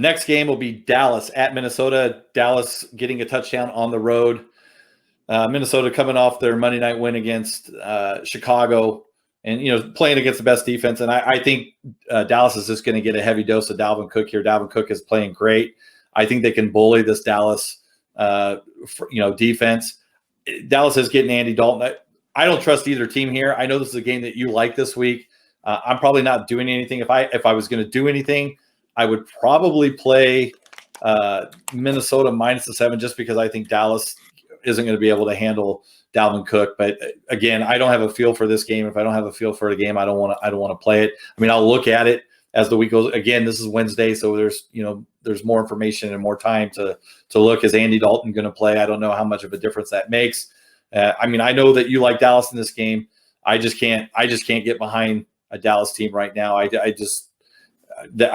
Next game will be Dallas at Minnesota. Dallas getting a touchdown on the road. Minnesota coming off their Monday night win against Chicago and, playing against the best defense. And I think Dallas is just going to get a heavy dose of Dalvin Cook here. Dalvin Cook is playing great. I think they can bully this Dallas, defense. Dallas is getting Andy Dalton. I don't trust either team here. I know this is a game that you like this week. I'm probably not doing anything. If I was going to do anything, I would probably play Minnesota -7 just because I think Dallas isn't going to be able to handle Dalvin Cook. But again, I don't have a feel for this game. If I don't have a feel for the game, I don't want to play it. I mean, I'll look at it as the week goes. Again, this is Wednesday, so there's more information and more time to look. Is Andy Dalton going to play? I don't know how much of a difference that makes. I know that you like Dallas in this game. I just can't get behind a Dallas team right now. I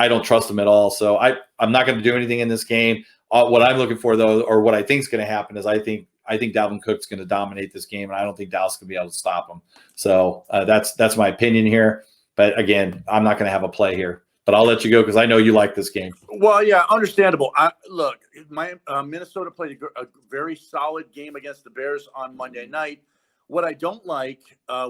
don't trust them at all. So I'm not going to do anything in this game. What I'm looking for, though, or what I think is going to happen, is I think Dalvin Cook's going to dominate this game, and I don't think Dallas can be able to stop him. So that's my opinion here. But again, I'm not going to have a play here. But I'll let you go because I know you like this game. Well, yeah, understandable. Look, Minnesota played a very solid game against the Bears on Monday night. What I don't like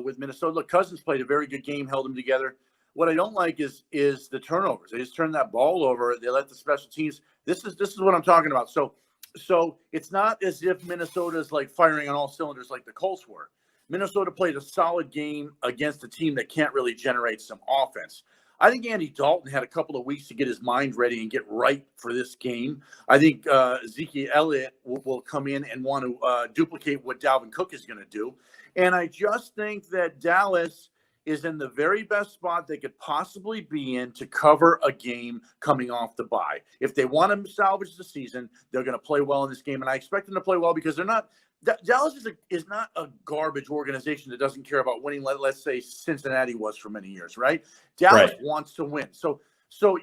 with Minnesota, look, Cousins played a very good game, held them together. What I don't like is the turnovers. They just turned that ball over. They let the special teams. This is what I'm talking about. So it's not as if Minnesota is like firing on all cylinders like the Colts were. Minnesota played a solid game against a team that can't really generate some offense. I think Andy Dalton had a couple of weeks to get his mind ready and get right for this game. I think Ezekiel Elliott will come in and want to duplicate what Dalvin Cook is going to do. And I just think that Dallas is in the very best spot they could possibly be in to cover a game coming off the bye. If they want to salvage the season, they're going to play well in this game. And I expect them to play well because they're not – Dallas is not a garbage organization that doesn't care about winning, let's say Cincinnati was for many years, right? Dallas wants to win. So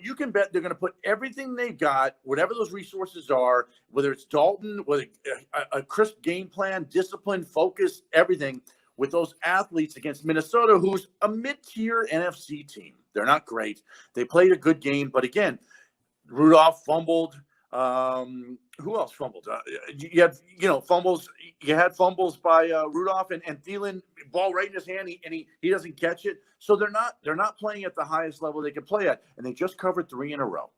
you can bet they're going to put everything they've got, whatever those resources are, whether it's Dalton, whether a crisp game plan, discipline, focus, everything – with those athletes against Minnesota, who's a mid-tier NFC team. They're not great. They played a good game, but again, Rudolph fumbled. Who else fumbled? You had fumbles. You had fumbles by Rudolph and Thielen, ball right in his hand, and he doesn't catch it. So they're not playing at the highest level they can play at, and they just covered 3 in a row.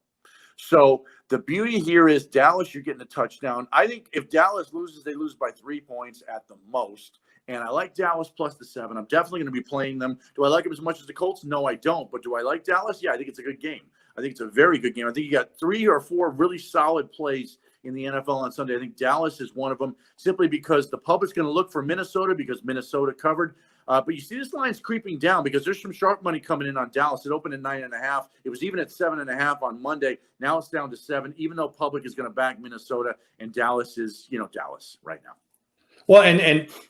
So the beauty here is Dallas, you're getting a touchdown. I think if Dallas loses, they lose by 3 points at the most. And I like Dallas plus the 7. I'm definitely going to be playing them. Do I like them as much as the Colts? No, I don't. But do I like Dallas? Yeah, I think it's a good game. I think it's a very good game. I think you got 3 or 4 really solid plays in the NFL on Sunday. I think Dallas is one of them simply because the public's going to look for Minnesota because Minnesota covered. But you see this line's creeping down because there's some sharp money coming in on Dallas. It opened at 9.5. It was even at 7.5 on Monday. Now it's down to 7, even though public is going to back Minnesota, and Dallas is, Dallas right now. Well, and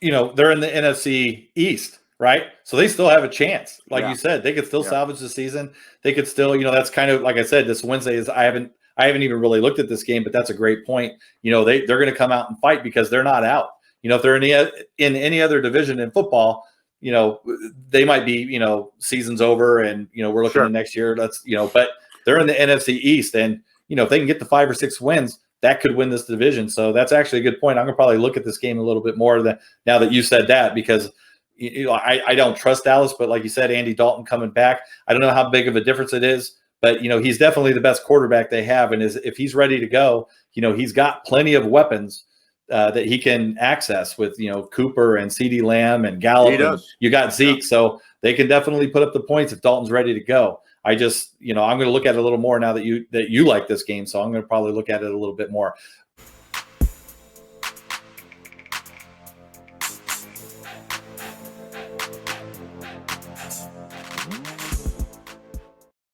they're in the NFC East, right? So they still have a chance. Like you said, they could still salvage the season. They could still, that's kind of like I said, this Wednesday is I haven't even really looked at this game, but that's a great point. They're going to come out and fight because they're not out. If they're in any other division in football, they might be, season's over and, we're looking at next year. But they're in the NFC East and, if they can get the 5 or 6 wins, that could win this division. So that's actually a good point. I'm going to probably look at this game a little bit more now that you said that, because I don't trust Dallas, but like you said, Andy Dalton coming back, I don't know how big of a difference it is, but he's definitely the best quarterback they have. And if he's ready to go, he's got plenty of weapons that he can access with, Cooper and CeeDee Lamb and Gallup. You got Zeke, so they can definitely put up the points if Dalton's ready to go. I just, I'm going to look at it a little more now that you like this game, so I'm going to probably look at it a little bit more.